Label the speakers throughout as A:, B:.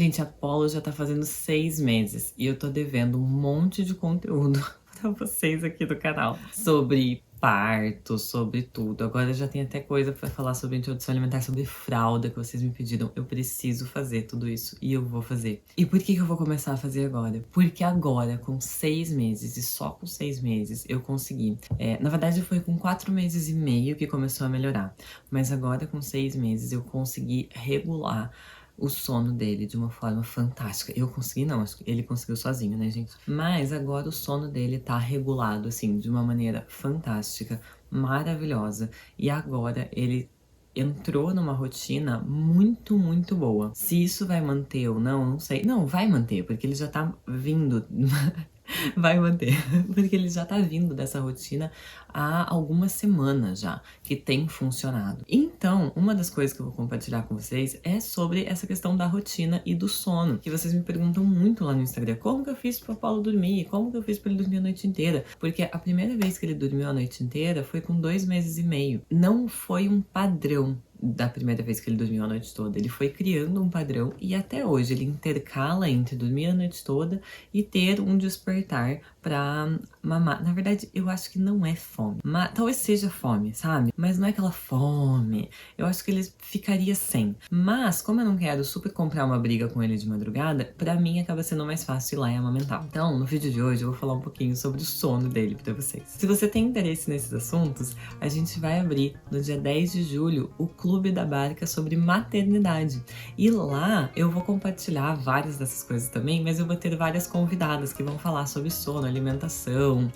A: Gente, a Polo já tá fazendo 6 meses e eu tô devendo um monte de conteúdo pra vocês aqui do canal sobre parto, sobre tudo. Agora já tem até coisa pra falar sobre introdução alimentar, sobre fralda que vocês me pediram. Eu preciso fazer tudo isso e eu vou fazer. E por que eu vou começar a fazer agora? Porque agora, com 6 meses e só com 6 meses, eu consegui. Na verdade, foi com 4 meses e meio que começou a melhorar. Mas agora, com 6 meses, eu consegui regular o sono dele de uma forma fantástica. Eu consegui não, acho que ele conseguiu sozinho, né, gente? Mas agora o sono dele tá regulado, assim, de uma maneira fantástica, maravilhosa. E agora ele entrou numa rotina muito, muito boa. Se isso vai manter ou não, não sei. Não, vai manter, porque ele já tá vindo vai manter, porque ele já tá vindo dessa rotina há algumas semanas já, que tem funcionado. Então, uma das coisas que eu vou compartilhar com vocês é sobre essa questão da rotina e do sono, que vocês me perguntam muito lá no Instagram, como que eu fiz pro Paulo dormir, como que eu fiz pra ele dormir a noite inteira, porque a primeira vez que ele dormiu a noite inteira foi com 2 meses e meio. Não foi um padrão da primeira vez que ele dormiu a noite toda. Ele foi criando um padrão e até hoje ele intercala entre dormir a noite toda e ter um despertar pra mamar. Na verdade, eu acho que não é fome. Talvez seja fome, sabe? Mas não é aquela fome. Eu acho que ele ficaria sem. Mas, como eu não quero super comprar uma briga com ele de madrugada, pra mim acaba sendo mais fácil ir lá e amamentar. Então, no vídeo de hoje eu vou falar um pouquinho sobre o sono dele pra vocês. Se você tem interesse nesses assuntos, a gente vai abrir no dia 10 de julho o Clube da Barca sobre maternidade. E lá eu vou compartilhar várias dessas coisas também, mas eu vou ter várias convidadas que vão falar sobre sono, alimentação,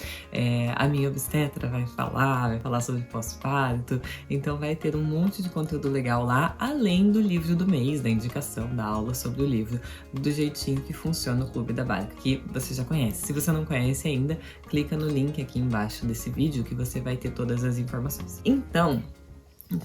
A: a minha obstetra vai falar sobre pós-parto, então vai ter um monte de conteúdo legal lá, além do livro do mês, da indicação, da aula sobre o livro, do jeitinho que funciona o Clube da Barca, que você já conhece. Se você não conhece ainda, clica no link aqui embaixo desse vídeo que você vai ter todas as informações. Então,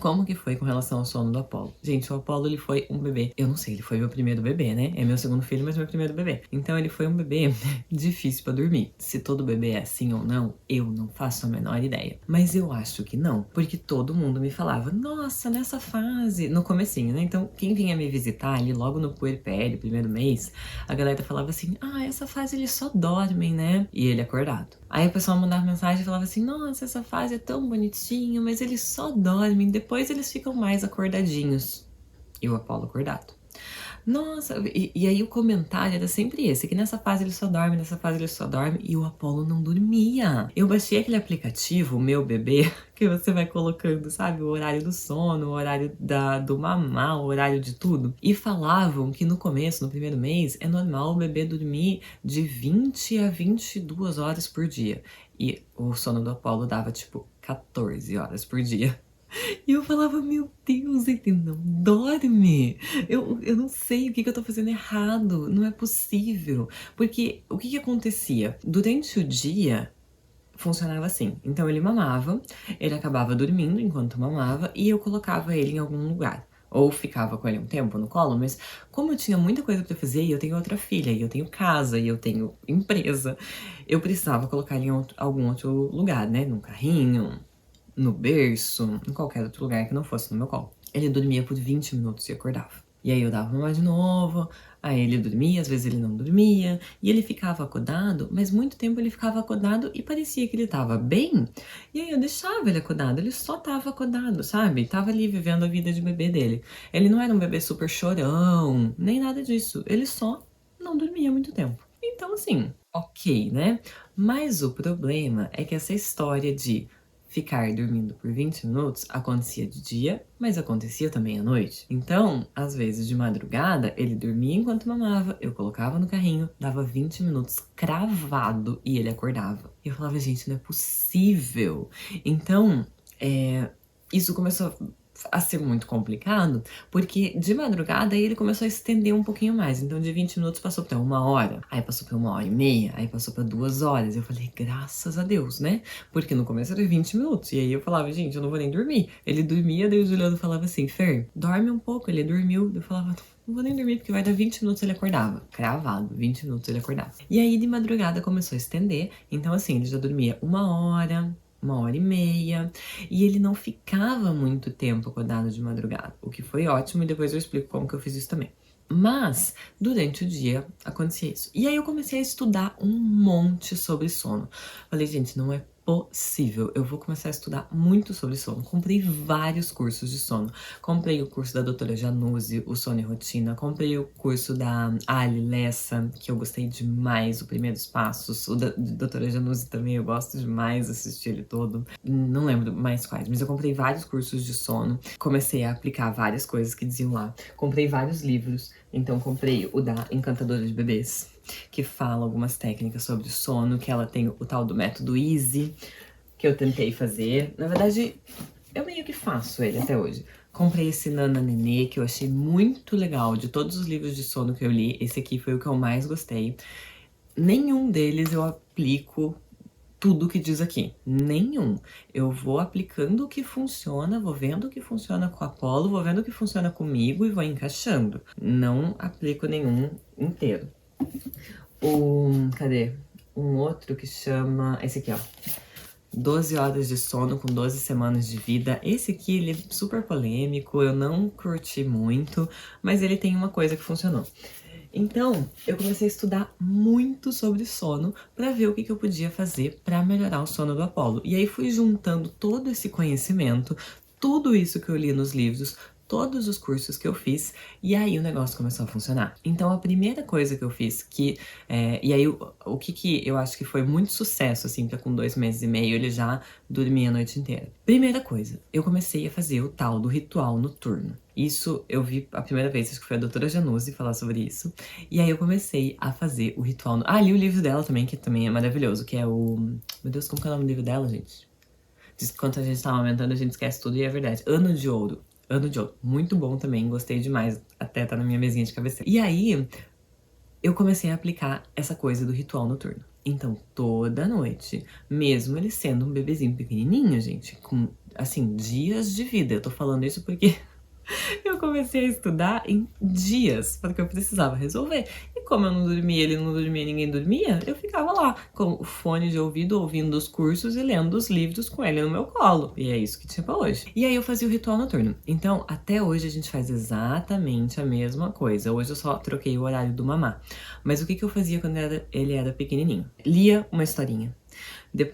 A: como que foi com relação ao sono do Apolo? Gente, o Apolo, ele foi um bebê, eu não sei, ele foi meu primeiro bebê, né? É meu segundo filho, mas meu primeiro bebê. Então ele foi um bebê difícil pra dormir. Se todo bebê é assim ou não, eu não faço a menor ideia. Mas eu acho que não, porque todo mundo me falava, nossa, nessa fase, no comecinho, né? Então quem vinha me visitar ali logo no puerpério, primeiro mês, a galera falava assim, essa fase eles só dormem, né? E ele acordado. Aí o pessoal mandava mensagem e falava assim, nossa, essa fase é tão bonitinho, mas eles só dormem, depois eles ficam mais acordadinhos. E o Apolo acordado. Nossa, e aí o comentário era sempre esse, que nessa fase ele só dorme, nessa fase ele só dorme, e o Apolo não dormia. Eu baixei aquele aplicativo, o Meu Bebê, que você vai colocando, sabe, o horário do sono, o horário do mamar, o horário de tudo. E falavam que no começo, no primeiro mês, é normal o bebê dormir de 20 a 22 horas por dia. E o sono do Apolo dava, tipo, 14 horas por dia. E eu falava, meu Deus, ele não dorme. Eu não sei o que eu tô fazendo errado. Não é possível. Porque o que acontecia? Durante o dia, funcionava assim. Então ele mamava, ele acabava dormindo enquanto mamava e eu colocava ele em algum lugar. Ou ficava com ele um tempo no colo, mas como eu tinha muita coisa pra fazer, e eu tenho outra filha, e eu tenho casa, e eu tenho empresa, eu precisava colocar ele em algum outro lugar, né? Num carrinho, no berço, em qualquer outro lugar que não fosse no meu colo. Ele dormia por 20 minutos e acordava. E aí eu dava mamar de novo, aí ele dormia, às vezes ele não dormia, e ele ficava acordado, mas muito tempo ele ficava acordado e parecia que ele tava bem. E aí eu deixava ele acordado, ele só tava acordado, sabe? Tava ali vivendo a vida de bebê dele. Ele não era um bebê super chorão, nem nada disso, ele só não dormia muito tempo. Então assim, ok, né? Mas o problema é que essa história de ficar dormindo por 20 minutos acontecia de dia, mas acontecia também à noite. Então, às vezes de madrugada, ele dormia enquanto mamava, eu colocava no carrinho, dava 20 minutos cravado e ele acordava. E eu falava, gente, não é possível. Então, isso começou a ser muito complicado, porque de madrugada aí ele começou a estender um pouquinho mais. Então de 20 minutos passou pra 1 hora, aí passou pra 1 hora e meia, aí passou pra 2 horas. Eu falei, graças a Deus, né? Porque no começo era 20 minutos. E aí eu falava, gente, eu não vou nem dormir. Ele dormia, daí o Juliano falava assim, Fer, dorme um pouco. Ele dormiu, eu falava, não vou nem dormir, porque vai dar 20 minutos ele acordava. Cravado, 20 minutos ele acordava. E aí de madrugada começou a estender. Então assim, ele já dormia 1 hora, 1 hora e meia, e ele não ficava muito tempo acordado de madrugada, o que foi ótimo, e depois eu explico como que eu fiz isso também. Mas, durante o dia, acontecia isso. E aí eu comecei a estudar um monte sobre sono. Falei, gente, não é possível. Eu vou começar a estudar muito sobre sono. Comprei vários cursos de sono. Comprei o curso da doutora Januse, o Sono e Rotina. Comprei o curso da Ali Lessa, que eu gostei demais, o Primeiros Passos. O da doutora Januse também, eu gosto demais, assisti ele todo. Não lembro mais quais, mas eu comprei vários cursos de sono. Comecei a aplicar várias coisas que diziam lá. Comprei vários livros. Então comprei o da Encantadora de Bebês, que fala algumas técnicas sobre o sono, que ela tem o tal do método Easy, que eu tentei fazer. Na verdade, eu meio que faço ele até hoje. Comprei esse Nana Nenê, que eu achei muito legal. De todos os livros de sono que eu li, esse aqui foi o que eu mais gostei. Nenhum deles eu aplico tudo que diz aqui. Nenhum. Eu vou aplicando o que funciona, vou vendo o que funciona com a Apollo, vou vendo o que funciona comigo e vou encaixando. Não aplico nenhum inteiro. Cadê? Um outro que chama... Esse aqui, ó. 12 horas de sono com 12 semanas de vida. Esse aqui, ele é super polêmico, eu não curti muito, mas ele tem uma coisa que funcionou. Então, eu comecei a estudar muito sobre sono para ver o que eu podia fazer para melhorar o sono do Apollo. E aí fui juntando todo esse conhecimento, tudo isso que eu li nos livros, todos os cursos que eu fiz, e aí o negócio começou a funcionar. Então a primeira coisa que eu fiz, e aí o que eu acho que foi muito sucesso, assim, pra com 2 meses e meio ele já dormia a noite inteira. Primeira coisa, eu comecei a fazer o tal do ritual noturno. Isso eu vi a primeira vez, acho que foi a doutora Januse falar sobre isso. E aí eu comecei a fazer o ritual... li o livro dela também, que também é maravilhoso, que é o... Meu Deus, como que é o nome do livro dela, gente? Diz que quando a gente tá aumentando, a gente esquece tudo e é verdade. Ano de Ouro. Ano de Ouro. Muito bom também, gostei demais. Até tá na minha mesinha de cabeceira. E aí, eu comecei a aplicar essa coisa do ritual noturno. Então, toda noite, mesmo ele sendo um bebezinho pequenininho, gente, com, assim, dias de vida. Eu tô falando isso porque... eu comecei a estudar em dias, porque eu precisava resolver. E como eu não dormia, ele não dormia, ninguém dormia, eu ficava lá com o fone de ouvido, ouvindo os cursos e lendo os livros com ele no meu colo. E é isso que tinha pra hoje. E aí eu fazia o ritual noturno. Então, até hoje a gente faz exatamente a mesma coisa. Hoje eu só troquei o horário do mamá. Mas o que eu fazia quando ele era pequenininho? Lia uma historinha.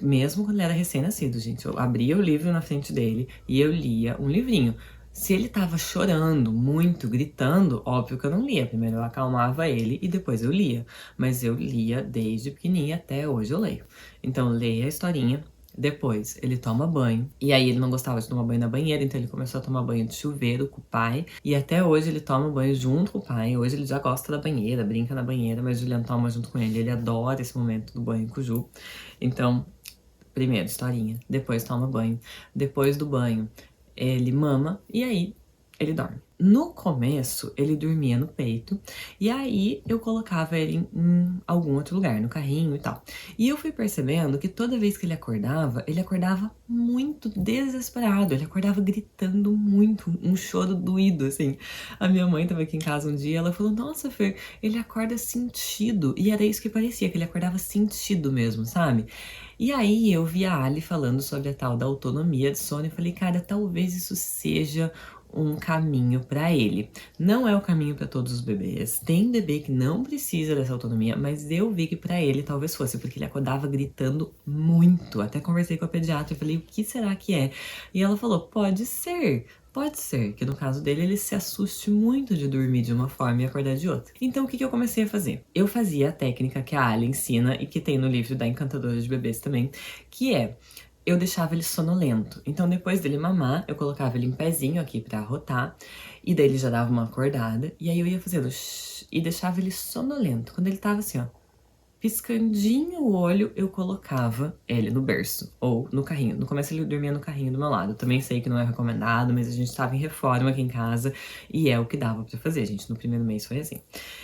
A: Mesmo quando ele era recém-nascido, gente. Eu abria o livro na frente dele e eu lia um livrinho. Se ele tava chorando muito, gritando, óbvio que eu não lia. Primeiro eu acalmava ele e depois eu lia. Mas eu lia desde pequenininha até hoje eu leio. Então, leia a historinha. Depois, ele toma banho. E aí, ele não gostava de tomar banho na banheira, então ele começou a tomar banho de chuveiro com o pai. E até hoje, ele toma banho junto com o pai. Hoje, ele já gosta da banheira, brinca na banheira, mas o Juliano toma junto com ele. Ele adora esse momento do banho com o Ju. Então, primeiro, historinha. Depois, toma banho. Depois do banho, ele mama e aí ele dorme. No começo, ele dormia no peito e aí eu colocava ele em algum outro lugar, no carrinho e tal. E eu fui percebendo que toda vez que ele acordava muito desesperado, ele acordava gritando muito, um choro doído, assim. A minha mãe tava aqui em casa um dia, ela falou, nossa, Fer, ele acorda sentido. E era isso que parecia, que ele acordava sentido mesmo, sabe? E aí eu vi a Ali falando sobre a tal da autonomia de sono e falei, cara, talvez isso seja um caminho para ele. Não é o caminho para todos os bebês. Tem bebê que não precisa dessa autonomia, mas eu vi que para ele talvez fosse, porque ele acordava gritando muito. Até conversei com a pediatra e falei, o que será que é? E ela falou, pode ser. Pode ser que no caso dele ele se assuste muito de dormir de uma forma e acordar de outra. Então o que eu comecei a fazer? Eu fazia a técnica que a Ali ensina e que tem no livro da Encantadora de Bebês também, que é... eu deixava ele sonolento. Então, depois dele mamar, eu colocava ele em pezinho aqui pra arrotar. E daí ele já dava uma acordada. E aí eu ia fazendo shh, e deixava ele sonolento. Quando ele tava assim, ó, piscandinho o olho, eu colocava ele no berço. Ou no carrinho. No começo ele dormia no carrinho do meu lado. Também sei que não é recomendado, mas a gente tava em reforma aqui em casa. E é o que dava pra fazer, gente. No primeiro mês foi assim.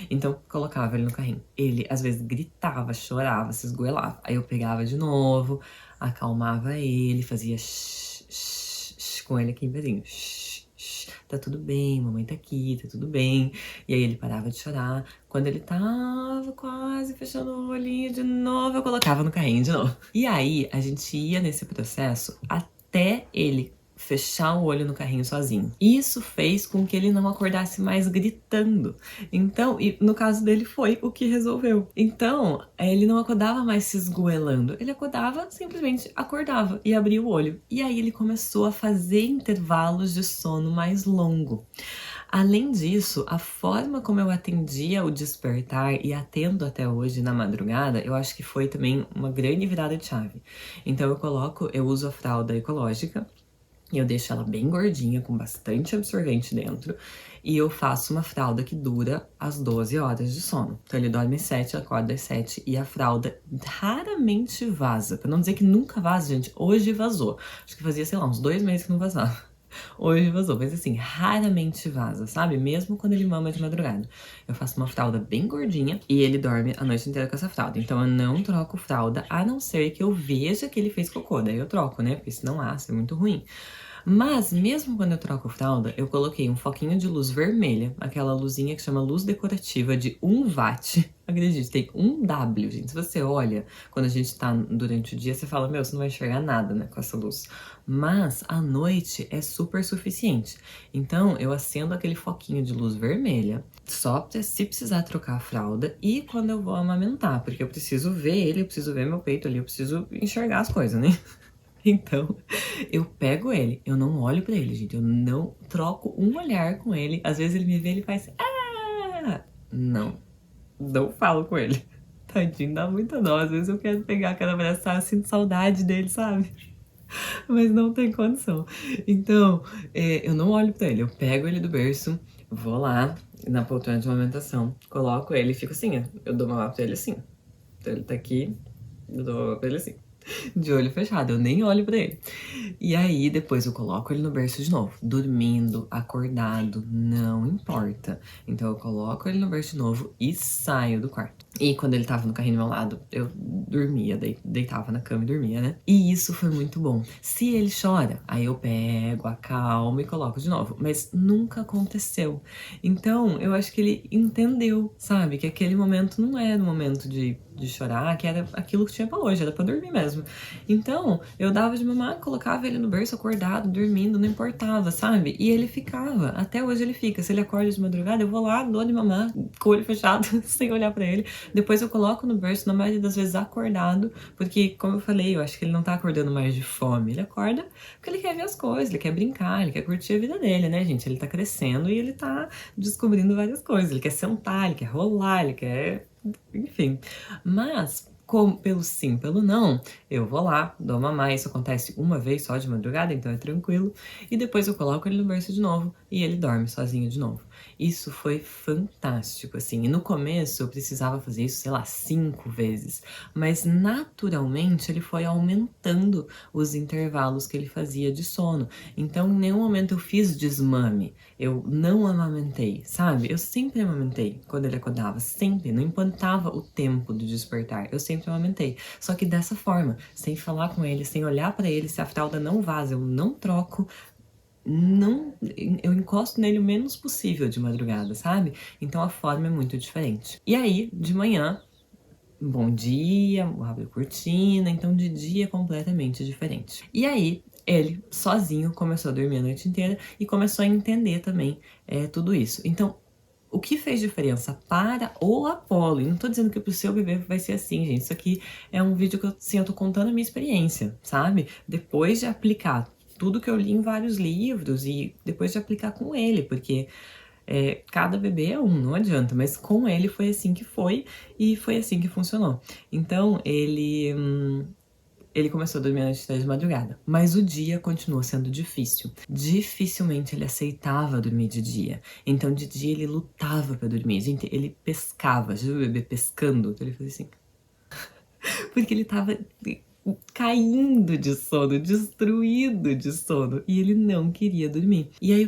A: Então, colocava ele no carrinho. Ele, às vezes, gritava, chorava, se esgoelava. Aí eu pegava de novo... acalmava ele, fazia shh, shh, shh, com ele aqui em pezinho. Shh, shh, tá tudo bem, mamãe tá aqui, tá tudo bem. E aí ele parava de chorar. Quando ele tava quase fechando o olhinho de novo, eu colocava no carrinho de novo. E aí a gente ia nesse processo até ele fechar o olho no carrinho sozinho. Isso fez com que ele não acordasse mais gritando. Então, e no caso dele foi o que resolveu. Então, ele não acordava mais se esgoelando. Ele acordava, simplesmente acordava e abria o olho. E aí ele começou a fazer intervalos de sono mais longo. Além disso, a forma como eu atendia o despertar e atendo até hoje na madrugada, eu acho que foi também uma grande virada de chave. Então eu uso a fralda ecológica, e eu deixo ela bem gordinha, com bastante absorvente dentro, e eu faço uma fralda que dura as 12 horas de sono. Então ele dorme às 7, acorda às 7, e a fralda raramente vaza. Pra não dizer que nunca vaza, gente, hoje vazou. Acho que fazia, sei lá, uns 2 meses que não vazava. Hoje vazou, mas assim, raramente vaza, sabe? Mesmo quando ele mama de madrugada. Eu faço uma fralda bem gordinha e ele dorme a noite inteira com essa fralda. Então eu não troco fralda, a não ser que eu veja que ele fez cocô. Daí eu troco, né? Porque senão é muito ruim. Mas, mesmo quando eu troco fralda, eu coloquei um foquinho de luz vermelha, aquela luzinha que chama luz decorativa de 1 watt. Acredite, tem 1 W, gente. Se você olha, quando a gente tá durante o dia, você fala, meu, você não vai enxergar nada, né, com essa luz. Mas, à noite, é super suficiente. Então, eu acendo aquele foquinho de luz vermelha, só se precisar trocar a fralda e quando eu vou amamentar, porque eu preciso ver ele, eu preciso ver meu peito ali, eu preciso enxergar as coisas, né? Então, eu pego ele, eu não olho pra ele, gente, eu não troco um olhar com ele. Às vezes ele me vê, ele faz ah! Não falo com ele. Tadinho, dá muita dó. Às vezes eu quero pegar, quero abraçar, eu sinto saudade dele, sabe? Mas não tem condição. Então, eu não olho pra ele, eu pego ele do berço, vou lá na poltrona de amamentação, coloco ele e fico assim, ó, eu dou uma lá pra ele assim. Então ele tá aqui, eu dou uma lá pra ele assim. De olho fechado, eu nem olho pra ele. E aí, depois eu coloco ele no berço de novo. Dormindo, acordado, não importa. Então eu coloco ele no berço de novo e saio do quarto. E quando ele tava no carrinho do meu lado, eu dormia, deitava na cama e dormia, né? E isso foi muito bom. Se ele chora, aí eu pego, acalmo e coloco de novo. Mas nunca aconteceu. Então, eu acho que ele entendeu, sabe? Que aquele momento não era um momento de chorar, que era aquilo que tinha pra hoje, era pra dormir mesmo. Então, eu dava de mamar, colocava ele no berço acordado, dormindo, não importava, sabe? E ele ficava, até hoje ele fica. Se ele acorda de madrugada, eu vou lá, dou de mamar, com o olho fechado, sem olhar pra ele. Depois eu coloco no berço, na maioria das vezes acordado, porque, como eu falei, eu acho que ele não tá acordando mais de fome. Ele acorda porque ele quer ver as coisas, ele quer brincar, ele quer curtir a vida dele, né, gente? Ele tá crescendo e ele tá descobrindo várias coisas. Ele quer sentar, ele quer rolar, ele quer... Enfim, mas pelo sim, pelo não, eu vou lá, dou mamar, isso acontece uma vez só de madrugada, então é tranquilo, e depois eu coloco ele no berço de novo e ele dorme sozinho de novo. Isso foi fantástico, assim, e no começo eu precisava fazer isso, sei lá, 5 vezes, mas naturalmente ele foi aumentando os intervalos que ele fazia de sono, então em nenhum momento eu fiz desmame, eu não amamentei, sabe? Eu sempre amamentei quando ele acordava, sempre, não importava o tempo do despertar, eu sempre amamentei. Só que dessa forma, sem falar com ele, sem olhar pra ele, se a fralda não vaza, eu não troco, eu encosto nele o menos possível de madrugada, sabe? Então a forma é muito diferente. E aí, de manhã, bom dia, abre a cortina, então de dia é completamente diferente. E aí, ele sozinho começou a dormir a noite inteira e começou a entender também tudo isso. Então, o que fez diferença para o Apollo, e não tô dizendo que pro seu bebê vai ser assim, gente, isso aqui é um vídeo que eu tô contando a minha experiência, sabe? Depois de aplicar tudo que eu li em vários livros e depois de aplicar com ele, porque cada bebê é um, não adianta, mas com ele foi assim que foi e foi assim que funcionou. Então, ele começou a dormir às 3 de madrugada, mas o dia continuou sendo difícil. Dificilmente ele aceitava dormir de dia. Então, de dia ele lutava pra dormir. Gente, ele pescava. Já viu o bebê pescando? Então ele fazia assim. Porque ele tava caindo de sono, destruído de sono, e ele não queria dormir. E aí, o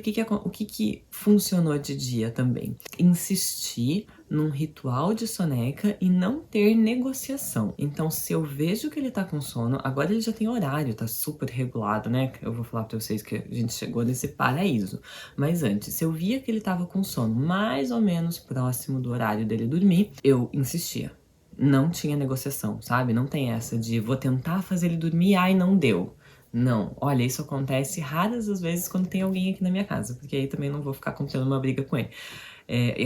A: que funcionou de dia também? Insistir num ritual de soneca e não ter negociação. Então, se eu vejo que ele tá com sono, agora ele já tem horário, tá super regulado, né? Eu vou falar pra vocês que a gente chegou nesse paraíso. Mas antes, se eu via que ele tava com sono mais ou menos próximo do horário dele dormir, eu insistia. Não tinha negociação, sabe? Não tem essa de vou tentar fazer ele dormir, ai, não deu. Não, olha, isso acontece raras as vezes quando tem alguém aqui na minha casa, porque aí também não vou ficar comprando uma briga com ele.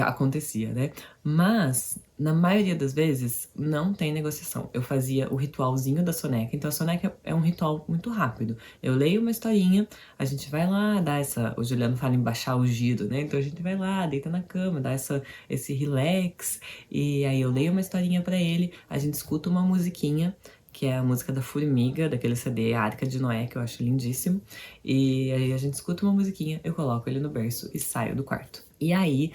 A: Acontecia, né? Mas, na maioria das vezes, não tem negociação. Eu fazia o ritualzinho da soneca. Então, a soneca é um ritual muito rápido. Eu leio uma historinha, a gente vai lá, dá essa... O Juliano fala em baixar o giro, né? Então, a gente vai lá, deita na cama, dá esse relax. E aí, eu leio uma historinha pra ele, a gente escuta uma musiquinha, que é a música da Formiga, daquele CD Arca de Noé, que eu acho lindíssimo. E aí a gente escuta uma musiquinha, eu coloco ele no berço e saio do quarto. E aí,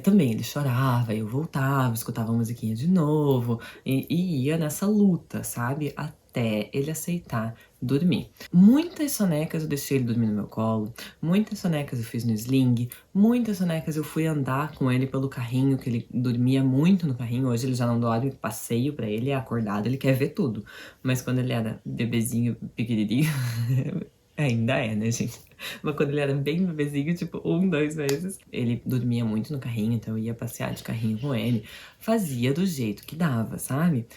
A: também ele chorava, eu voltava, escutava a musiquinha de novo, e ia nessa luta, sabe? Até ele aceitar dormir. Muitas sonecas eu deixei ele dormir no meu colo, muitas sonecas eu fiz no sling, muitas sonecas eu fui andar com ele pelo carrinho, que ele dormia muito no carrinho, hoje ele já não dorme, passeio pra ele, é acordado, ele quer ver tudo. Mas quando ele era bebezinho, pequenininho, ainda é, né, gente? Mas quando ele era bem bebezinho, tipo 1, 2 meses, ele dormia muito no carrinho, então eu ia passear de carrinho com ele. Fazia do jeito que dava, sabe?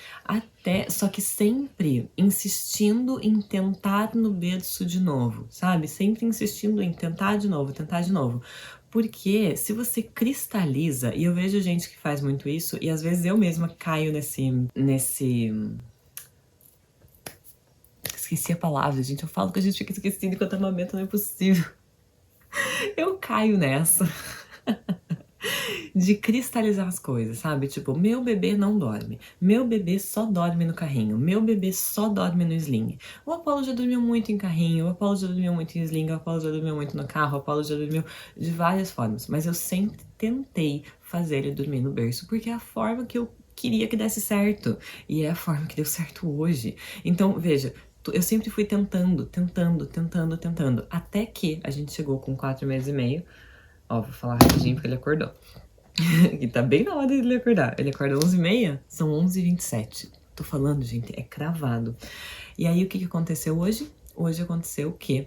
A: Só que sempre insistindo em tentar no berço de novo, sabe? Sempre insistindo em tentar de novo, tentar de novo. Porque se você cristaliza, e eu vejo gente que faz muito isso, e às vezes eu mesma caio nesse esqueci a palavra, gente. Eu falo que a gente fica esquecendo enquanto amamenta, não é possível. Eu caio nessa de cristalizar as coisas, sabe? Tipo, meu bebê não dorme. Meu bebê só dorme no carrinho. Meu bebê só dorme no sling. O Apolo já dormiu muito em carrinho, o Apolo já dormiu muito em sling, o Apolo já dormiu muito no carro, o Apolo já dormiu de várias formas. Mas eu sempre tentei fazer ele dormir no berço, porque é a forma que eu queria que desse certo. E é a forma que deu certo hoje. Então, veja, eu sempre fui tentando, até que a gente chegou com 4 meses e meio. Ó, vou falar rapidinho porque ele acordou. E tá bem na hora dele acordar. Ele acorda 11h30, são 11h27. Tô falando, gente, é cravado. E aí, o que aconteceu hoje? Hoje aconteceu que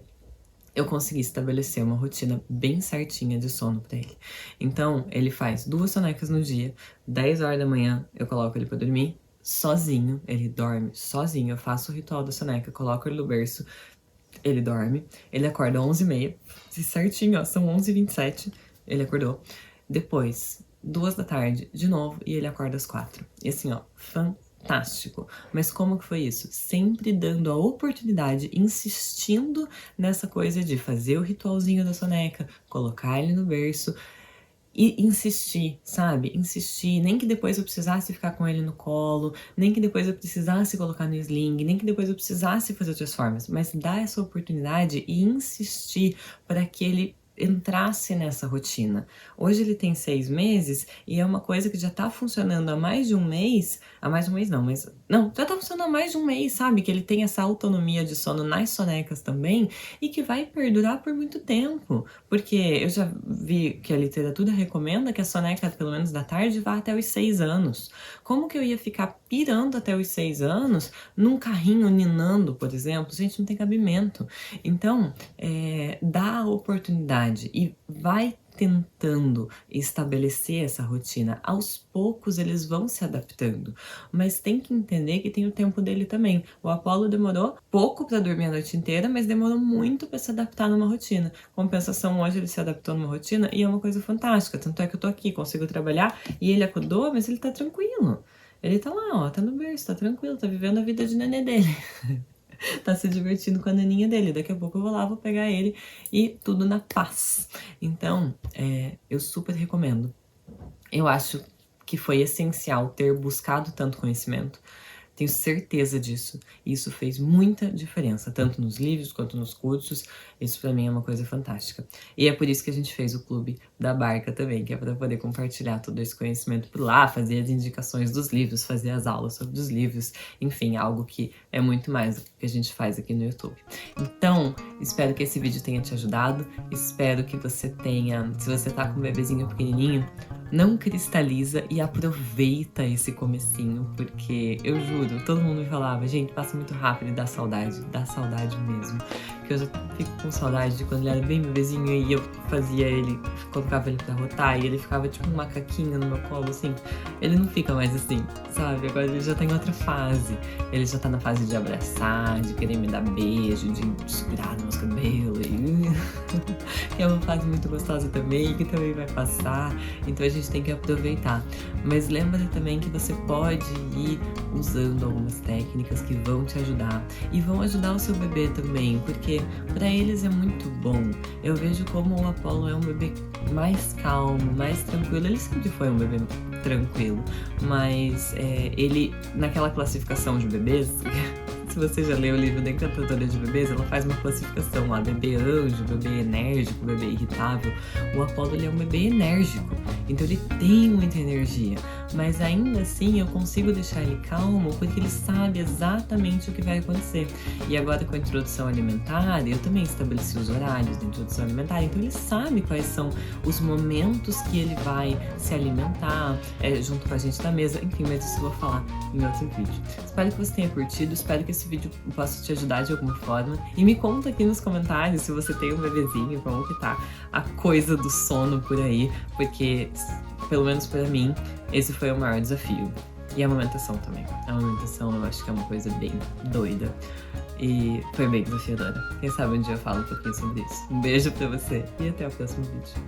A: eu consegui estabelecer uma rotina bem certinha de sono pra ele. Então, ele faz 2 sonecas no dia, 10 horas da manhã eu coloco ele pra dormir, sozinho, ele dorme sozinho, eu faço o ritual da soneca, coloco ele no berço, ele dorme, ele acorda 11h30, certinho, ó, são 11h27, ele acordou. Depois, 2 da tarde, de novo, e ele acorda às 4. E assim, ó, fantástico. Mas como que foi isso? Sempre dando a oportunidade, insistindo nessa coisa de fazer o ritualzinho da soneca, colocar ele no berço, e insistir, sabe? Insistir. Nem que depois eu precisasse ficar com ele no colo, nem que depois eu precisasse colocar no sling, nem que depois eu precisasse fazer outras formas, mas dar essa oportunidade e insistir para que ele entrasse nessa rotina. Hoje ele tem 6 meses e é uma coisa que já tá funcionando há mais de um mês, já tá funcionando há mais de um mês, sabe? Que ele tem essa autonomia de sono nas sonecas também e que vai perdurar por muito tempo, porque eu já vi que a literatura recomenda que a soneca, pelo menos da tarde, vá até os 6 anos. Como que eu ia ficar pirando até os 6 anos num carrinho ninando, por exemplo? Gente, não tem cabimento. Então, dá a oportunidade e vai tentando estabelecer essa rotina. Aos poucos eles vão se adaptando, mas tem que entender que tem o tempo dele também. O Apolo demorou pouco para dormir a noite inteira, mas demorou muito para se adaptar numa rotina. Compensação, hoje ele se adaptou numa rotina e é uma coisa fantástica. Tanto é que eu tô aqui, consigo trabalhar e ele acordou, mas ele tá tranquilo. Ele tá lá, ó, tá no berço, tá tranquilo, tá vivendo a vida de nenê dele. Tá se divertindo com a naninha dele. Daqui a pouco eu vou lá, vou pegar ele e tudo na paz. Então, eu super recomendo. Eu acho que foi essencial ter buscado tanto conhecimento. Tenho certeza disso. Isso fez muita diferença, tanto nos livros quanto nos cursos. Isso pra mim é uma coisa fantástica. E é por isso que a gente fez o Clube da Barca também, que é para poder compartilhar todo esse conhecimento por lá, fazer as indicações dos livros, fazer as aulas sobre os livros, enfim, algo que é muito mais do que a gente faz aqui no YouTube. Então, espero que esse vídeo tenha te ajudado, espero que você tenha, se você tá com um bebezinho pequenininho, não cristaliza e aproveita esse comecinho, porque eu juro, todo mundo me falava, gente, passa muito rápido e dá saudade mesmo. Porque eu já fico com saudade de quando ele era bem bebezinho e eu fazia ele, colocava ele pra rotar e ele ficava tipo um macaquinho no meu colo, assim. Ele não fica mais assim, sabe? Agora ele já tá em outra fase. Ele já tá na fase de abraçar, de querer me dar beijo, de segurar nos meus cabelos. Que é uma fase muito gostosa também, que também vai passar. Então a gente tem que aproveitar. Mas lembra também que você pode ir usando algumas técnicas que vão te ajudar. E vão ajudar o seu bebê também, porque para eles é muito bom. Eu vejo como o Apollo é um bebê mais calmo, mais tranquilo. Ele sempre foi um bebê tranquilo, mas ele, naquela classificação de bebês, se você já leu o livro da Encantadora de Bebês, ela faz uma classificação lá, bebê anjo, bebê enérgico, bebê irritável. O Apollo, ele é um bebê enérgico, então ele tem muita energia, mas ainda assim eu consigo deixar ele calmo porque ele sabe exatamente o que vai acontecer. E agora com a introdução alimentar, eu também estabeleci os horários da introdução alimentar, então ele sabe quais são os momentos que ele vai se alimentar junto com a gente na mesa, enfim, mas isso eu vou falar em outro vídeo. Espero que você tenha curtido, espero que esse vídeo possa te ajudar de alguma forma, e me conta aqui nos comentários se você tem um bebezinho, como que tá a coisa do sono por aí, porque, pelo menos pra mim, esse foi o maior desafio. E a amamentação também. A amamentação eu acho que é uma coisa bem doida. E foi bem desafiadora. Quem sabe um dia eu falo um pouquinho sobre isso. Um beijo pra você e até o próximo vídeo.